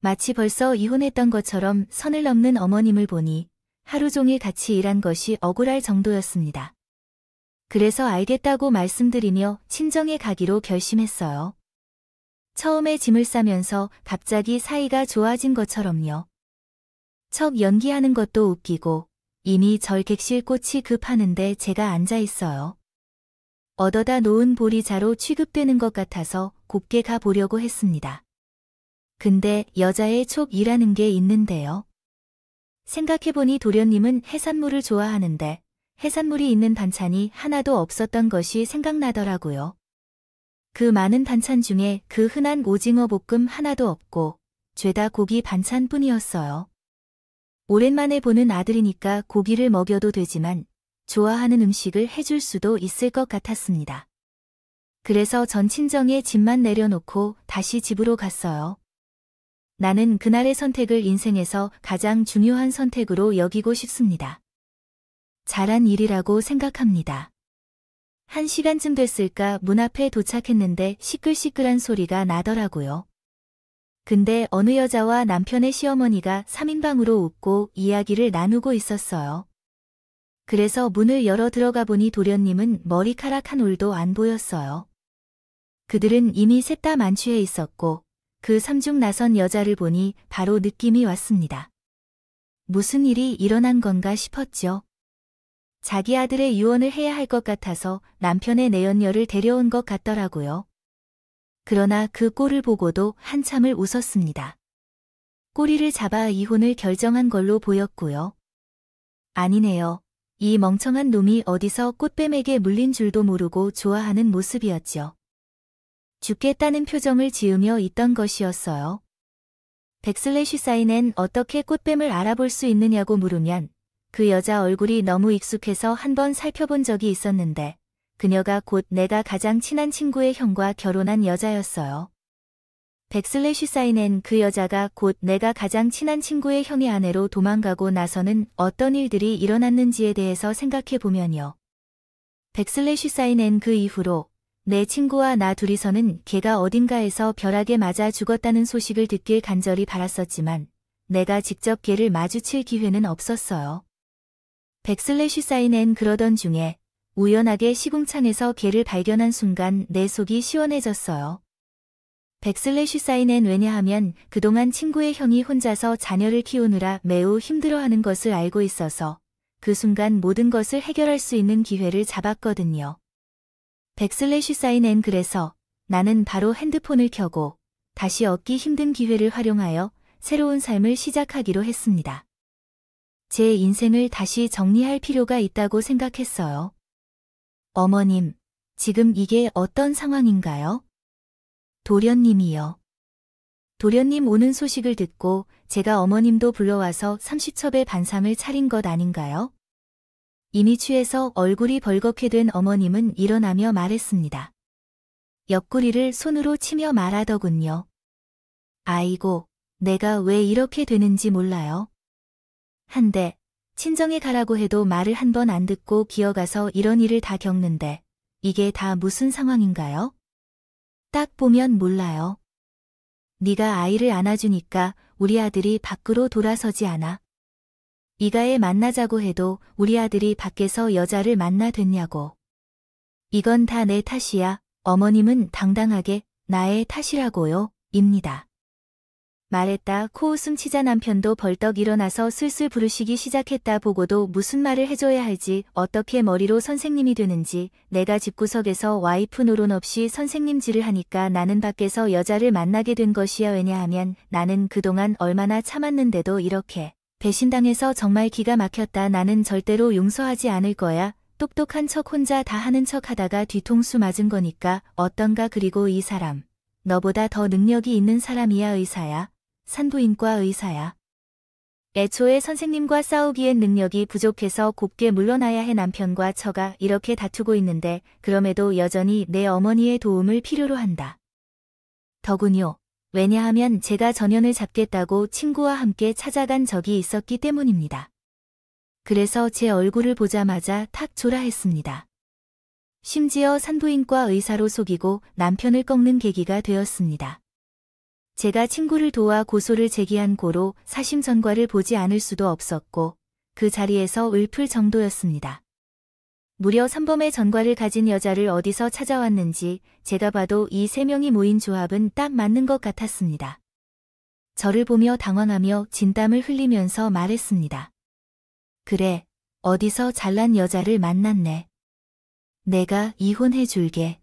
마치 벌써 이혼했던 것처럼 선을 넘는 어머님을 보니 하루 종일 같이 일한 것이 억울할 정도였습니다. 그래서 알겠다고 말씀드리며 친정에 가기로 결심했어요. 처음에 짐을 싸면서 갑자기 사이가 좋아진 것처럼요. 척 연기하는 것도 웃기고 이미 절 객실 꽃이 급하는데 제가 앉아 있어요. 얻어다 놓은 보리자로 취급되는 것 같아서 곱게 가보려고 했습니다. 근데 여자의 촉이라는 게 있는데요. 생각해보니 도련님은 해산물을 좋아하는데 해산물이 있는 반찬이 하나도 없었던 것이 생각나더라고요. 그 많은 반찬 중에 그 흔한 오징어 볶음 하나도 없고 죄다 고기 반찬뿐이었어요. 오랜만에 보는 아들이니까 고기를 먹여도 되지만 좋아하는 음식을 해줄 수도 있을 것 같았습니다. 그래서 전 친정에 짐만 내려놓고 다시 집으로 갔어요. 나는 그날의 선택을 인생에서 가장 중요한 선택으로 여기고 싶습니다. 잘한 일이라고 생각합니다. 1시간쯤 됐을까 문 앞에 도착했는데 시끌시끌한 소리가 나더라고요. 근데 어느 여자와 남편의 시어머니가 3인방으로 웃고 이야기를 나누고 있었어요. 그래서 문을 열어 들어가 보니 도련님은 머리카락 한 올도 안 보였어요. 그들은 이미 셋 다 만취해 있었고 그 삼중 나선 여자를 보니 바로 느낌이 왔습니다. 무슨 일이 일어난 건가 싶었죠. 자기 아들의 유언을 해야 할 것 같아서 남편의 내연녀를 데려온 것 같더라고요. 그러나 그 꼴을 보고도 한참을 웃었습니다. 꼬리를 잡아 이혼을 결정한 걸로 보였고요. 아니네요. 이 멍청한 놈이 어디서 꽃뱀에게 물린 줄도 모르고 좋아하는 모습이었죠. 죽겠다는 표정을 지으며 있던 것이었어요. 백슬래시사인엔 어떻게 꽃뱀을 알아볼 수 있느냐고 물으면 그 여자 얼굴이 너무 익숙해서 한번 살펴본 적이 있었는데 그녀가 곧 내가 가장 친한 친구의 형과 결혼한 여자였어요. 백슬래시사인엔 그 여자가 곧 내가 가장 친한 친구의 형의 아내로 도망가고 나서는 어떤 일들이 일어났는지에 대해서 생각해보면요. 백슬래시사인엔 그 이후로 내 친구와 나 둘이서는 걔가 어딘가에서 벼락에 맞아 죽었다는 소식을 듣길 간절히 바랐었지만 내가 직접 걔를 마주칠 기회는 없었어요. 백슬래시사인엔 그러던 중에 우연하게 시궁창에서 걔를 발견한 순간 내 속이 시원해졌어요. 백슬래시사인엔 왜냐하면 그동안 친구의 형이 혼자서 자녀를 키우느라 매우 힘들어하는 것을 알고 있어서 그 순간 모든 것을 해결할 수 있는 기회를 잡았거든요. 백슬래시사인엔 그래서 나는 바로 핸드폰을 켜고 다시 얻기 힘든 기회를 활용하여 새로운 삶을 시작하기로 했습니다. 제 인생을 다시 정리할 필요가 있다고 생각했어요. 어머님, 지금 이게 어떤 상황인가요? 도련님이요. 도련님 오는 소식을 듣고 제가 어머님도 불러와서 30첩의 반상을 차린 것 아닌가요? 이미 취해서 얼굴이 벌겋게 된 어머님은 일어나며 말했습니다. 옆구리를 손으로 치며 말하더군요. 아이고, 내가 왜 이렇게 되는지 몰라요. 한데 친정에 가라고 해도 말을 한 번 안 듣고 기어가서 이런 일을 다 겪는데 이게 다 무슨 상황인가요? 딱 보면 몰라요. 네가 아이를 안아주니까 우리 아들이 밖으로 돌아서지 않아. 이가에 만나자고 해도 우리 아들이 밖에서 여자를 만나 됐냐고. 이건 다 내 탓이야. 어머님은 당당하게 나의 탓이라고요. 입니다. 말했다 코웃음 치자 남편도 벌떡 일어나서 슬슬 부르시기 시작했다. 보고도 무슨 말을 해줘야 할지 어떻게 머리로 선생님이 되는지 내가 집구석에서 와이프 노론 없이 선생님질을 하니까 나는 밖에서 여자를 만나게 된 것이야. 왜냐하면 나는 그동안 얼마나 참았는데도 이렇게 배신당해서 정말 기가 막혔다. 나는 절대로 용서하지 않을 거야. 똑똑한 척 혼자 다 하는 척 하다가 뒤통수 맞은 거니까 어떤가. 그리고 이 사람 너보다 더 능력이 있는 사람이야. 의사야. 산부인과 의사야. 애초에 선생님과 싸우기엔 능력이 부족해서 곱게 물러나야 해. 남편과 처가 이렇게 다투고 있는데 그럼에도 여전히 내 어머니의 도움을 필요로 한다. 더군요. 왜냐하면 제가 전연을 잡겠다고 친구와 함께 찾아간 적이 있었기 때문입니다. 그래서 제 얼굴을 보자마자 탁 조라했습니다. 심지어 산부인과 의사로 속이고 남편을 꺾는 계기가 되었습니다. 제가 친구를 도와 고소를 제기한 고로 사심 전과를 보지 않을 수도 없었고 그 자리에서 읊을 정도였습니다. 무려 3범의 전과를 가진 여자를 어디서 찾아왔는지 제가 봐도 이 3명이 모인 조합은 딱 맞는 것 같았습니다. 저를 보며 당황하며 진땀을 흘리면서 말했습니다. 그래, 어디서 잘난 여자를 만났네. 내가 이혼해 줄게.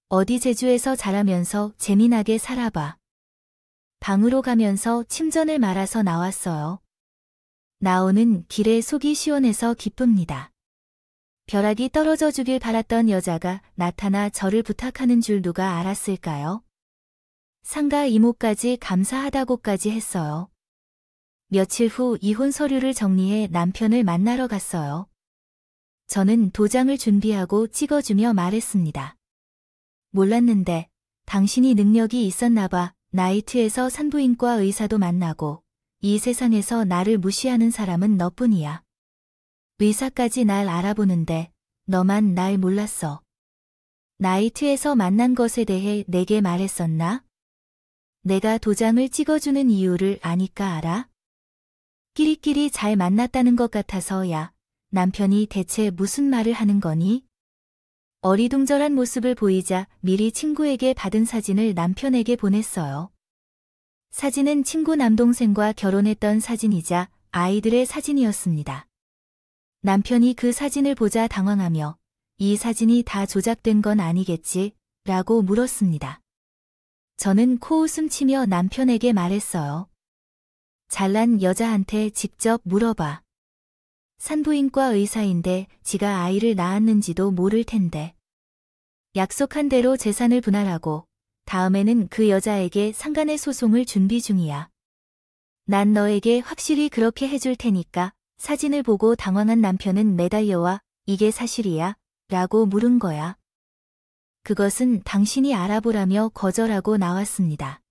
어디 제주에서 자라면서 재미나게 살아봐. 방으로 가면서 침전을 말아서 나왔어요. 나오는 길에 속이 시원해서 기쁩니다. 벼락이 떨어져 주길 바랐던 여자가 나타나 저를 부탁하는 줄 누가 알았을까요? 상가 이모까지 감사하다고까지 했어요. 며칠 후 이혼 서류를 정리해 남편을 만나러 갔어요. 저는 도장을 준비하고 찍어주며 말했습니다. 몰랐는데 당신이 능력이 있었나 봐. 나이트에서 산부인과 의사도 만나고 이 세상에서 나를 무시하는 사람은 너뿐이야. 의사까지 날 알아보는데 너만 날 몰랐어. 나이트에서 만난 것에 대해 내게 말했었나? 내가 도장을 찍어주는 이유를 아니까 알아? 끼리끼리 잘 만났다는 것 같아서야. 남편이 대체 무슨 말을 하는 거니? 어리둥절한 모습을 보이자 미리 친구에게 받은 사진을 남편에게 보냈어요. 사진은 친구 남동생과 결혼했던 사진이자 아이들의 사진이었습니다. 남편이 그 사진을 보자 당황하며 이 사진이 다 조작된 건 아니겠지? 라고 물었습니다. 저는 코웃음 치며 남편에게 말했어요. 잘난 여자한테 직접 물어봐. 산부인과 의사인데 지가 아이를 낳았는지도 모를 텐데. 약속한 대로 재산을 분할하고 다음에는 그 여자에게 상간의 소송을 준비 중이야. 난 너에게 확실히 그렇게 해줄 테니까. 사진을 보고 당황한 남편은 매달려와 이게 사실이야? 라고 물은 거야. 그것은 당신이 알아보라며 거절하고 나왔습니다.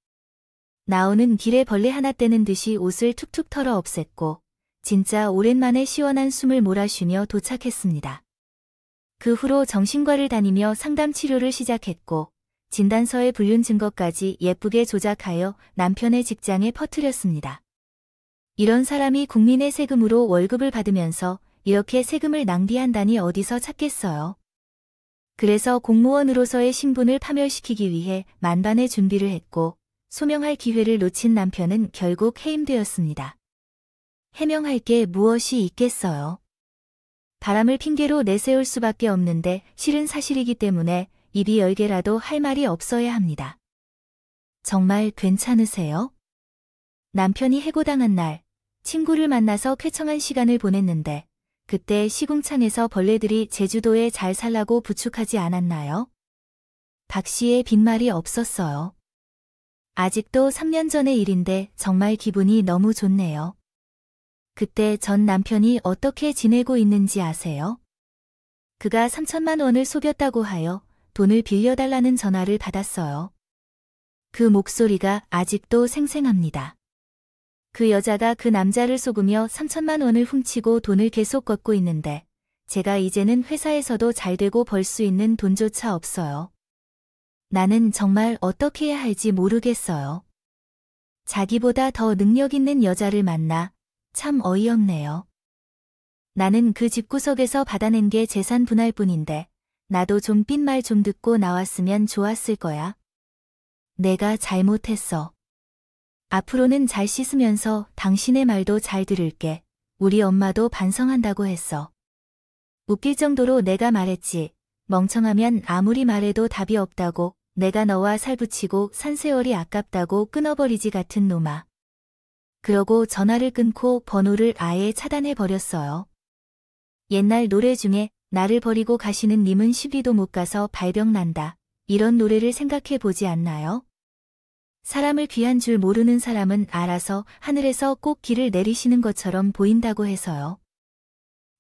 나오는 길에 벌레 하나 떼는 듯이 옷을 툭툭 털어 없앴고 진짜 오랜만에 시원한 숨을 몰아쉬며 도착했습니다. 그 후로 정신과를 다니며 상담 치료를 시작했고 진단서에 불륜 증거까지 예쁘게 조작하여 남편의 직장에 퍼뜨렸습니다. 이런 사람이 국민의 세금으로 월급을 받으면서 이렇게 세금을 낭비한다니 어디서 찾겠어요. 그래서 공무원으로서의 신분을 파멸시키기 위해 만반의 준비를 했고 소명할 기회를 놓친 남편은 결국 해임되었습니다. 해명할 게 무엇이 있겠어요. 바람을 핑계로 내세울 수밖에 없는데 실은 사실이기 때문에 입이 열개라도 할 말이 없어야 합니다. 정말 괜찮으세요? 남편이 해고당한 날 친구를 만나서 쾌청한 시간을 보냈는데 그때 시궁창에서 벌레들이 제주도에 잘 살라고 부축하지 않았나요? 박 씨의 빈말이 없었어요. 아직도 3년 전의 일인데 정말 기분이 너무 좋네요. 그때 전 남편이 어떻게 지내고 있는지 아세요? 그가 3천만 원을 속였다고 하여 돈을 빌려달라는 전화를 받았어요. 그 목소리가 아직도 생생합니다. 그 여자가 그 남자를 속으며 3천만 원을 훔치고 돈을 계속 걷고 있는데 제가 이제는 회사에서도 잘 되고 벌 수 있는 돈조차 없어요. 나는 정말 어떻게 해야 할지 모르겠어요. 자기보다 더 능력 있는 여자를 만나 참 어이없네요. 나는 그 집구석에서 받아낸 게 재산 분할뿐인데 나도 좀 삔말 좀 듣고 나왔으면 좋았을 거야. 내가 잘못했어. 앞으로는 잘 씻으면서 당신의 말도 잘 들을게. 우리 엄마도 반성한다고 했어. 웃길 정도로 내가 말했지. 멍청하면 아무리 말해도 답이 없다고. 내가 너와 살붙이고 산 세월이 아깝다고 끊어버리지 같은 놈아. 그러고 전화를 끊고 번호를 아예 차단해버렸어요. 옛날 노래 중에 나를 버리고 가시는 님은 10리도 못 가서 발병 난다. 이런 노래를 생각해 보지 않나요? 사람을 귀한 줄 모르는 사람은 알아서 하늘에서 꼭 길을 내리시는 것처럼 보인다고 해서요.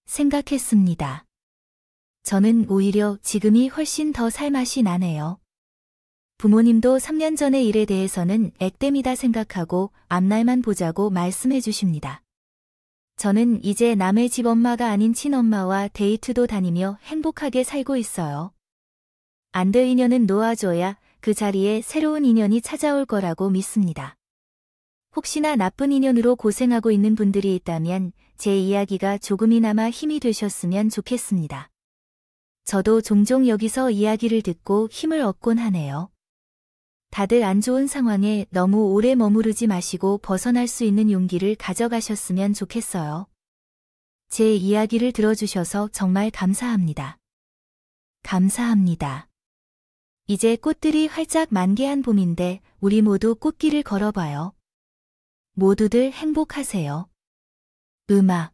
생각했습니다. 저는 오히려 지금이 훨씬 더 살맛이 나네요. 부모님도 3년 전의 일에 대해서는 액땜이다 생각하고 앞날만 보자고 말씀해 주십니다. 저는 이제 남의 집 엄마가 아닌 친엄마와 데이트도 다니며 행복하게 살고 있어요. 안 될 인연은 놓아줘야 그 자리에 새로운 인연이 찾아올 거라고 믿습니다. 혹시나 나쁜 인연으로 고생하고 있는 분들이 있다면 제 이야기가 조금이나마 힘이 되셨으면 좋겠습니다. 저도 종종 여기서 이야기를 듣고 힘을 얻곤 하네요. 다들 안 좋은 상황에 너무 오래 머무르지 마시고 벗어날 수 있는 용기를 가져가셨으면 좋겠어요. 제 이야기를 들어주셔서 정말 감사합니다. 감사합니다. 이제 꽃들이 활짝 만개한 봄인데 우리 모두 꽃길을 걸어봐요. 모두들 행복하세요. 음악